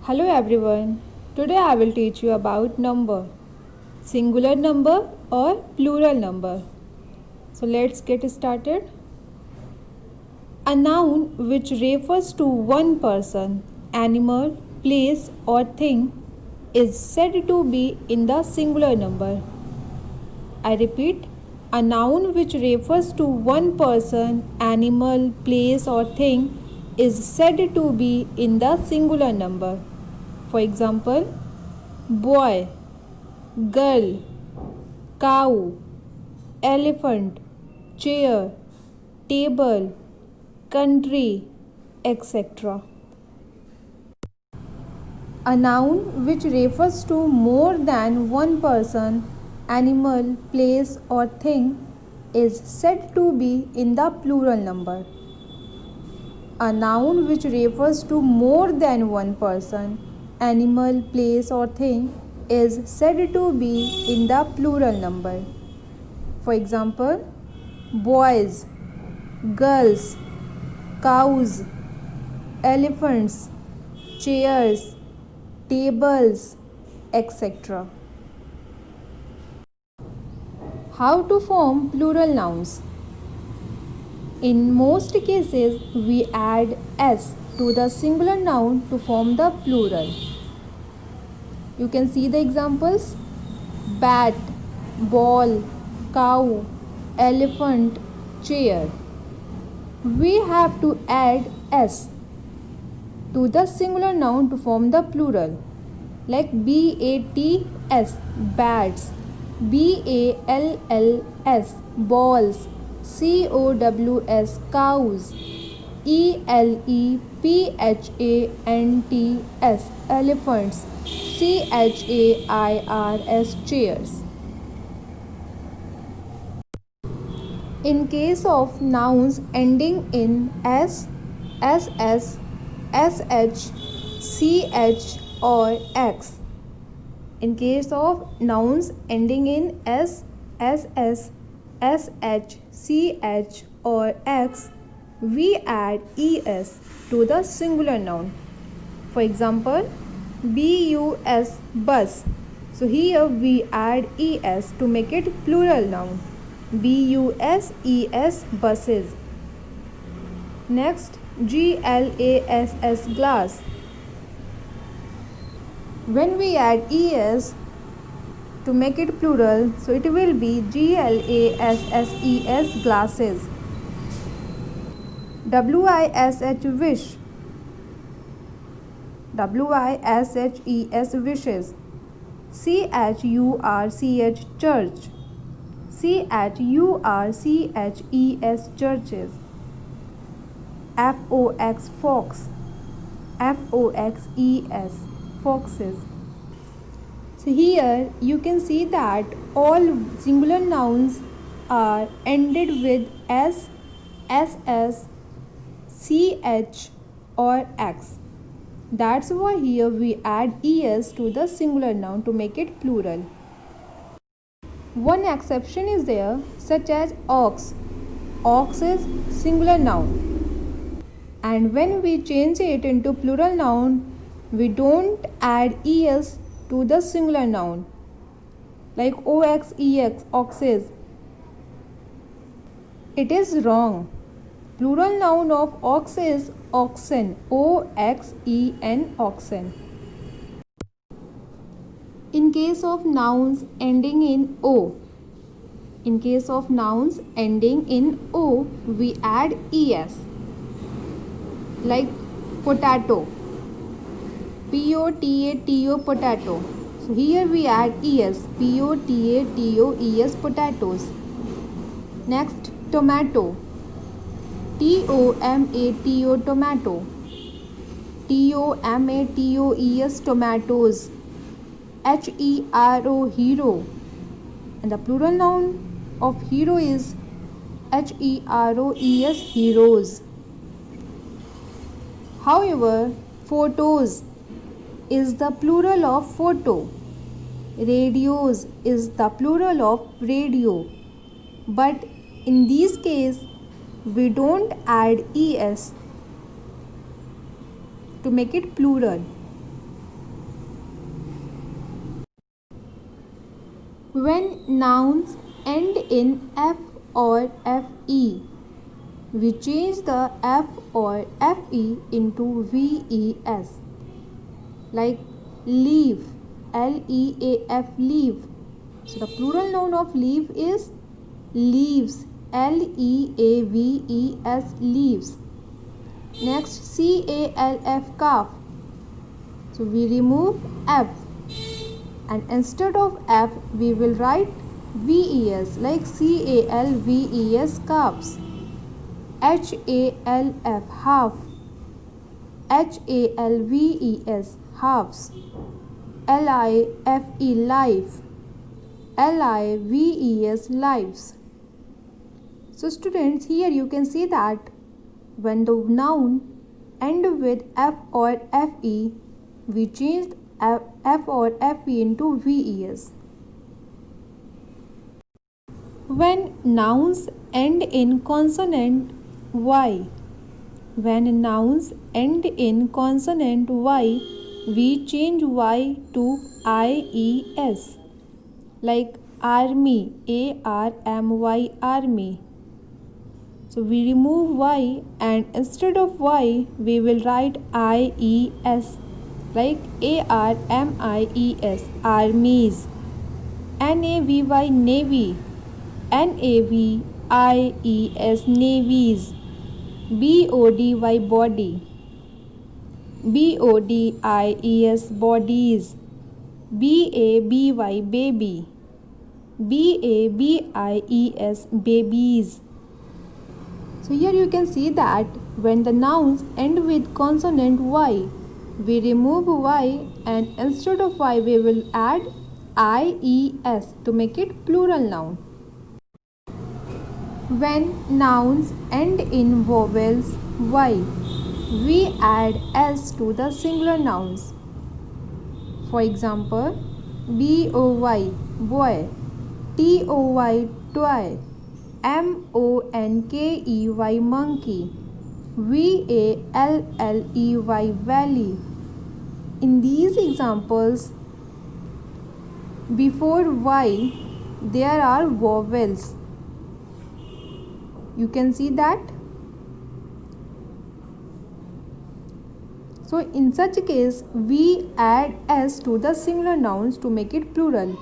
Hello everyone. Today I will teach you about number. Singular number or plural number. So let's get started. A noun which refers to one person, animal, place or thing is said to be in the singular number. I repeat, a noun which refers to one person, animal, place or thing is said to be in the singular number. For example, boy, girl, cow, elephant, chair, table, country, etc. A noun which refers to more than one person, animal, place or thing is said to be in the plural number. A noun which refers to more than one person, animal, place or thing is said to be in the plural number. For example, boys, girls, cows, elephants, chairs, tables, etc. How to form plural nouns? In most cases, we add s to the singular noun to form the plural. You can see the examples: bat, ball, cow, elephant, chair. We have to add s to the singular noun to form the plural, like bats, bats, balls, balls, cows, cows, elephants, elephants, chairs, chairs. In case of nouns ending in s, ss, sh, ch or x. In case of nouns ending in s, ss, sh, ch or x, we add es to the singular noun. For example, bus, bus. So here we add es to make it plural noun. buses, buses. Next, glass, glass. When we add es to make it plural, so it will be glasses, glasses. wish, wish, wishes, wishes. church, churches, churches. Fox, foxes. So here you can see that all singular nouns are ended with s, ss, ch or x. That's why here we add es to the singular noun to make it plural. One exception is there, such as ox. Ox is singular noun. And when we change it into plural noun, we don't add es to the singular noun, like oxex, oxes. It is wrong. Plural noun of ox is oxen, oxen, oxen. In case of nouns ending in o, we add es, like potato, potato, potato. So here we add es, potatoes. Next, tomato, tomato, tomato, tomatoes, hero. And the plural noun of hero is heroes. However, photos is the plural of photo. Radios is the plural of radio. But in this case, we don't add es to make it plural. When nouns end in f or fe, we change the f or fe into ves, like leaf, leaf, leaf. So the plural noun of leaf is leaves, leaves, leaves. Next, calf, calf. So we remove f, and instead of f we will write ves, like calves, calves. Half, half, halves, halves. Life, life, lives, lives. So students, here you can see that when the noun end with f or fe, we changed f or fe into ves. When nouns end in consonant y, when nouns end in consonant y, we change y to ies, like army, army, army. So we remove y, and instead of y we will write ies, like armies, armies. Navy, navy, navies, navies. Body, body, bodies, bodies. Baby, baby, babes, babies. So here you can see that when the nouns end with consonant y, we remove y, and instead of y we will add ies to make it plural noun. When nouns end in vowels y, we add s to the singular nouns. For example, boy, boy, toy, toy, monkey, monkey, valley, valley. In these examples, before y there are vowels. You can see that. So in such case we add s to the singular nouns to make it plural,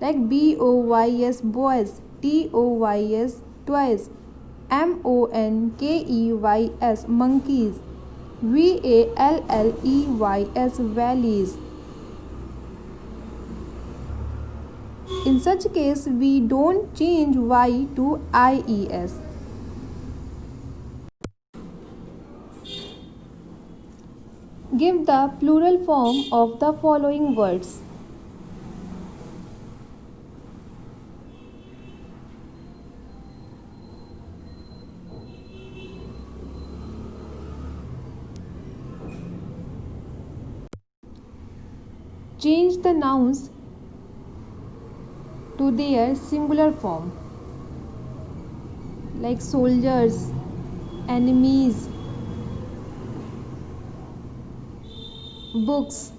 like boys, boys, toys, toys, monkeys, monkeys, valleys, valleys. In such case we don't change y to ies. Give the plural form of the following words. Change the nouns to their singular form, like soldiers, enemies, books,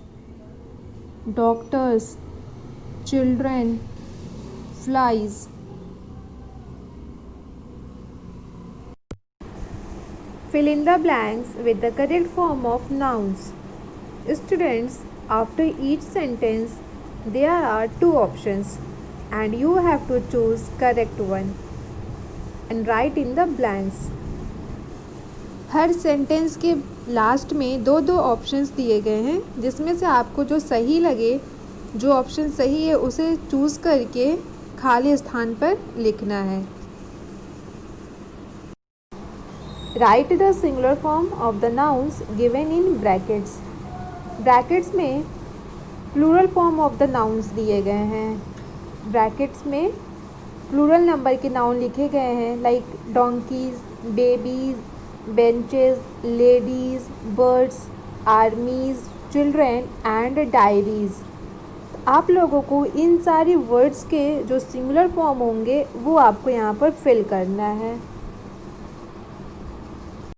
doctors, children, flies. Fill in the blanks with the correct form of nouns. Students, after each sentence there are two options and you have to choose correct one and write in the blanks. Her sentence के last में दो दो options दिए गए हैं, जिसमें से आपको जो सही लगे, जो ऑप्शन सही है उसे चूज़ करके खाली स्थान पर लिखना है. Write the singular form of the nouns given in brackets. Brackets में plural form of the nouns दिए गए हैं. ब्रैकेट्स में प्लूरल नंबर के नाउन लिखे गए हैं, like donkey's, babies, benches, ladies, birds, आर्मीज, children and diaries. आप लोगों को इन सारी वर्ड्स के जो सिंगुलर फॉर्म होंगे वो आपको यहाँ पर फिल करना है.